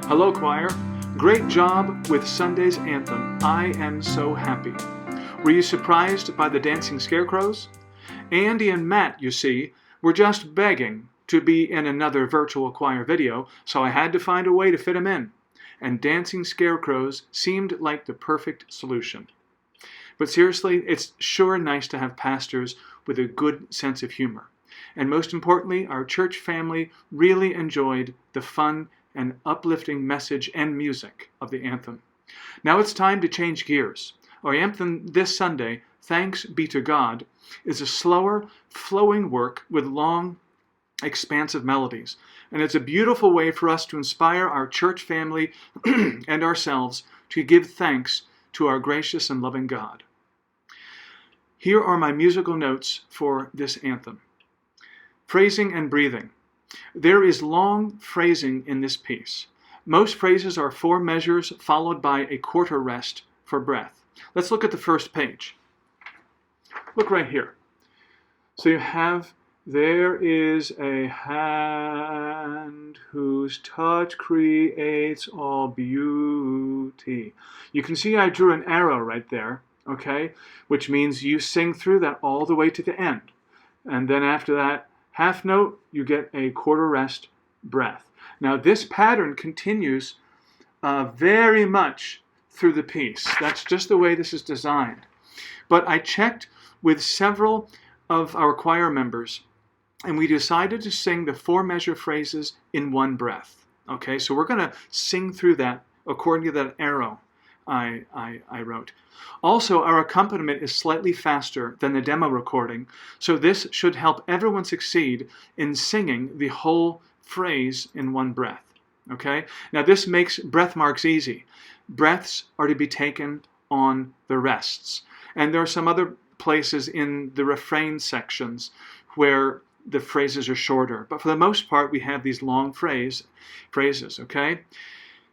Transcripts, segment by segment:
Hello, choir. Great job with Sunday's anthem, I Am So Happy. Were you surprised by the dancing scarecrows? Andy and Matt, you see, were just begging to be in another virtual choir video, so I had to find a way to fit them in. And dancing scarecrows seemed like the perfect solution. But seriously, it's sure nice to have pastors with a good sense of humor. And most importantly, our church family really enjoyed the fun and uplifting message and music of the anthem. Now it's time to change gears. Our anthem this Sunday, Thanks Be to God, is a slower, flowing work with long, expansive melodies. And it's a beautiful way for us to inspire our church family and ourselves to give thanks to our gracious and loving God. Here are my musical notes for this anthem. Phrasing and breathing. There is long phrasing in this piece. Most phrases are 4 measures followed by a quarter rest for breath. Let's look at the first page. Look right here. So you have, there is a hand whose touch creates all beauty. You can see I drew an arrow right there, okay? Which means you sing through that all the way to the end. And then after that half note, you get a quarter rest breath. Now this pattern continues very much through the piece. That's just the way this is designed. But I checked with several of our choir members, and we decided to sing the 4 measure phrases in one breath. Okay, so we're going to sing through that according to that arrow I wrote. Also, our accompaniment is slightly faster than the demo recording, so this should help everyone succeed in singing the whole phrase in one breath. Okay? Now this makes breath marks easy. Breaths are to be taken on the rests. And there are some other places in the refrain sections where the phrases are shorter. But for the most part, we have these long phrases, okay?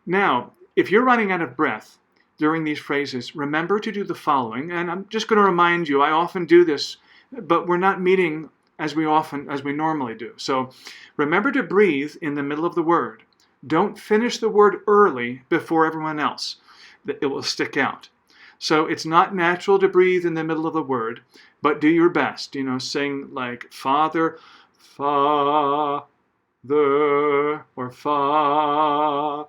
Now, if you're running out of breath during these phrases, remember to do the following. And I'm just going to remind you, I often do this, but we're not meeting as we normally do. So remember to breathe in the middle of the word. Don't finish the word early before everyone else. It will stick out. So it's not natural to breathe in the middle of the word, but do your best. You know, sing like Father, Father, or Father.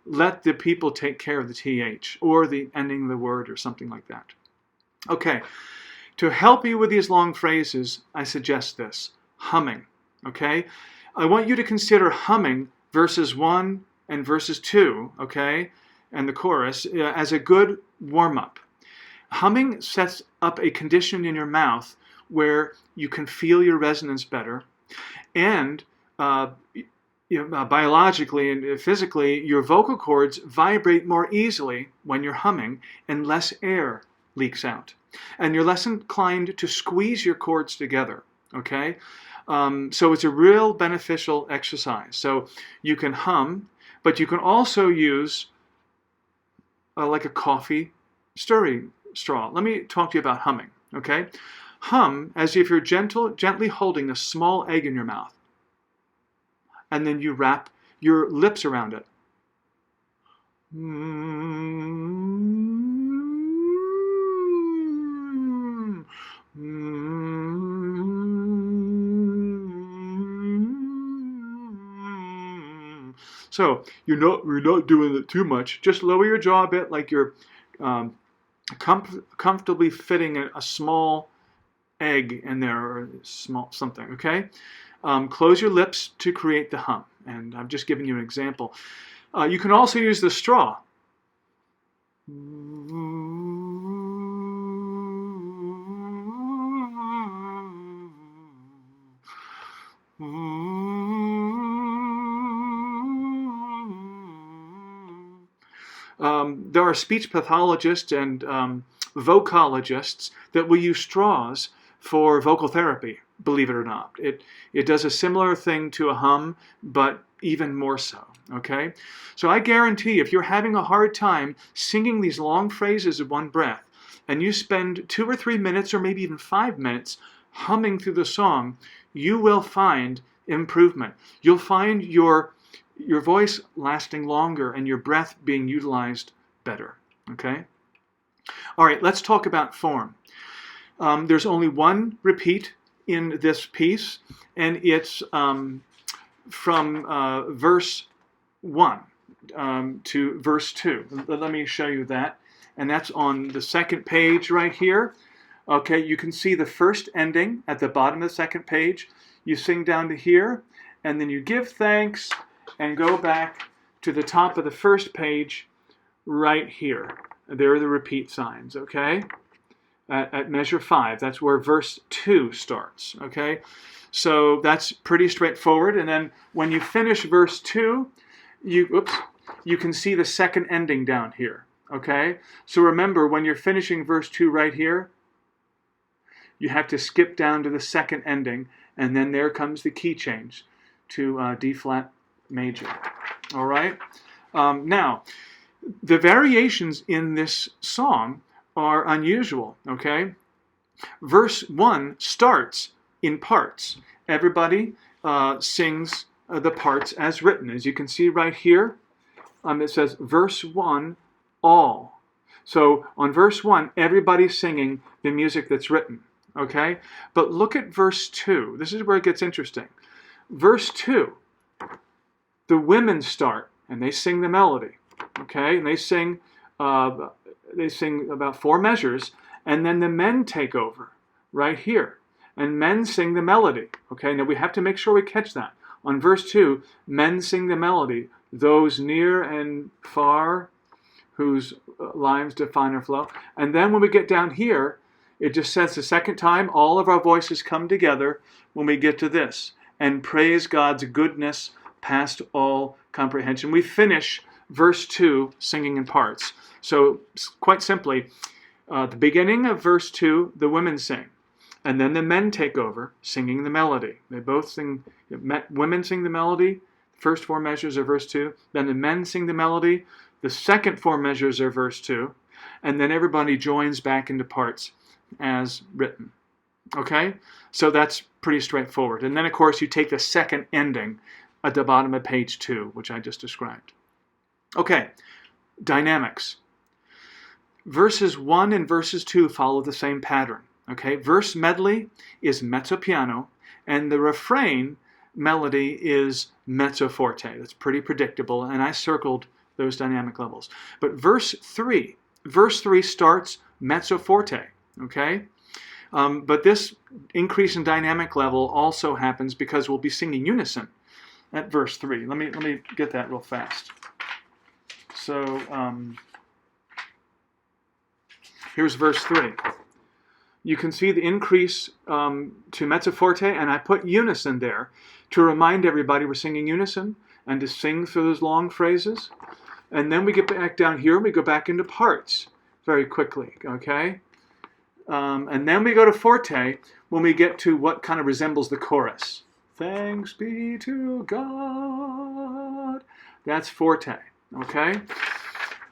Let the people take care of the TH or the ending of the word or something like that. Okay, to help you with these long phrases, I suggest this, humming, okay? I want you to consider humming verses 1 and verses 2, okay, and the chorus as a good warm-up. Humming sets up a condition in your mouth where you can feel your resonance better, and biologically and physically, your vocal cords vibrate more easily when you're humming and less air leaks out. And you're less inclined to squeeze your cords together, okay? So it's a real beneficial exercise. So you can hum, but you can also use like a coffee stirring straw. Let me talk to you about humming, okay? Hum as if you're gently holding a small egg in your mouth. And then you wrap your lips around it. So you're not doing it too much. Just lower your jaw a bit, like you're comfortably fitting a small egg in there, or small something. Okay. Close your lips to create the hum, and I've just given you an example. You can also use the straw. There are speech pathologists and vocologists that will use straws for vocal therapy, believe it or not. It does a similar thing to a hum, but even more so, okay? So I guarantee if you're having a hard time singing these long phrases in one breath, and you spend 2 or 3 minutes or maybe even 5 minutes humming through the song, you will find improvement. You'll find your your voice lasting longer and your breath being utilized better. Okay? All right, let's talk about form. There's only one repeat in this piece, and it's from verse 1 to verse 2. Let me show you that. And that's on the second page right here. Okay, you can see the first ending at the bottom of the second page. You sing down to here, and then you give thanks and go back to the top of the first page right here. There are the repeat signs, okay? At measure 5, that's where verse 2 starts, okay? So that's pretty straightforward. And then when you finish verse 2, you can see the second ending down here, okay? So remember, when you're finishing verse 2 right here, you have to skip down to the second ending, and then there comes the key change to D flat major. All right? Now, the variations in this song are unusual, okay? Verse 1 starts in parts. Everybody sings the parts as written. As you can see right here, it says verse 1, all. So on verse 1, everybody's singing the music that's written, okay? But look at verse 2. This is where it gets interesting. Verse 2, the women start and they sing the melody, okay? And they sing about 4 measures, and then the men take over right here. And men sing the melody, okay? Now we have to make sure we catch that. On verse 2, men sing the melody, those near and far, whose lines define our flow. And then when we get down here, it just says the second time, all of our voices come together when we get to this. And praise God's goodness past all comprehension. We finish verse 2 singing in parts. So quite simply, the beginning of verse 2, the women sing. And then the men take over singing the melody. They both sing, women sing the melody, first 4 measures are verse 2. Then the men sing the melody, the second 4 measures are verse 2. And then everybody joins back into parts as written. Okay? So that's pretty straightforward. And then, of course, you take the second ending at the bottom of page 2, which I just described. Okay, dynamics. Verses 1 and verses 2 follow the same pattern. Okay, verse medley is mezzo piano, and the refrain melody is mezzo forte. That's pretty predictable, and I circled those dynamic levels. But verse 3 starts mezzo forte. Okay, but this increase in dynamic level also happens because we'll be singing unison at verse 3. Let me get that real fast. So here's verse 3. You can see the increase to mezzo forte, and I put unison there to remind everybody we're singing unison and to sing through those long phrases. And then we get back down here and we go back into parts very quickly, okay? And then we go to forte when we get to what kind of resembles the chorus. Thanks be to God. That's forte, okay?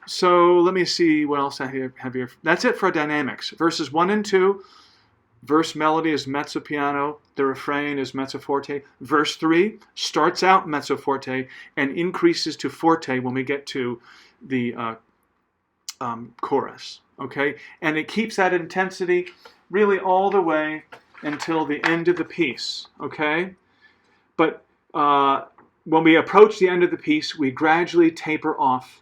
So let me see what else I have here. That's it for dynamics. Verses 1 and 2, verse melody is mezzo piano, the refrain is mezzo forte. Verse 3 starts out mezzo forte and increases to forte when we get to the chorus. Okay, and it keeps that intensity really all the way until the end of the piece. Okay, but when we approach the end of the piece, we gradually taper off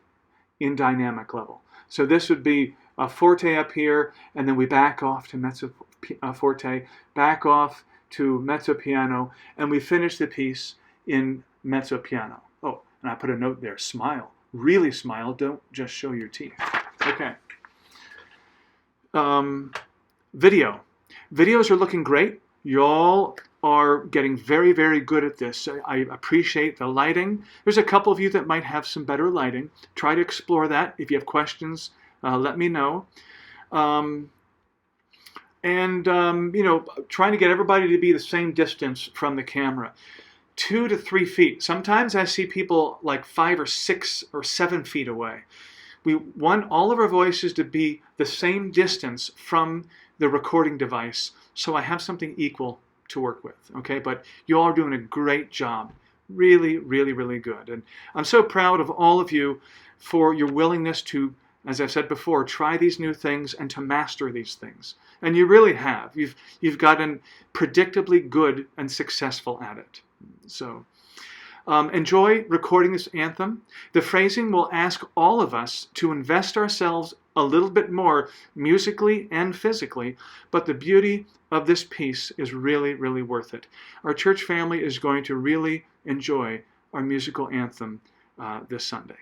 in dynamic level. So this would be a forte up here, and then we back off to mezzo forte, back off to mezzo piano, and we finish the piece in mezzo piano. Oh, and I put a note there, smile. Really smile, don't just show your teeth. Okay. Video. Videos are looking great. Y'all are getting very, very good at this. I appreciate the lighting. There's a couple of you that might have some better lighting. Try to explore that. If you have questions, let me know. You know, trying to get everybody to be the same distance from the camera. 2 to 3 feet. Sometimes I see people like 5 or 6 or 7 feet away. We want all of our voices to be the same distance from the recording device, so I have something equal to work with, okay? But you all are doing a great job really, really, really good. And I'm so proud of all of you for your willingness to, as I've said before, try these new things and to master these things. And you really have. You've gotten predictably good and successful at it. So enjoy recording this anthem. The phrasing will ask all of us to invest ourselves a little bit more musically and physically, but the beauty of this piece is really, really worth it. Our church family is going to really enjoy our musical anthem this Sunday.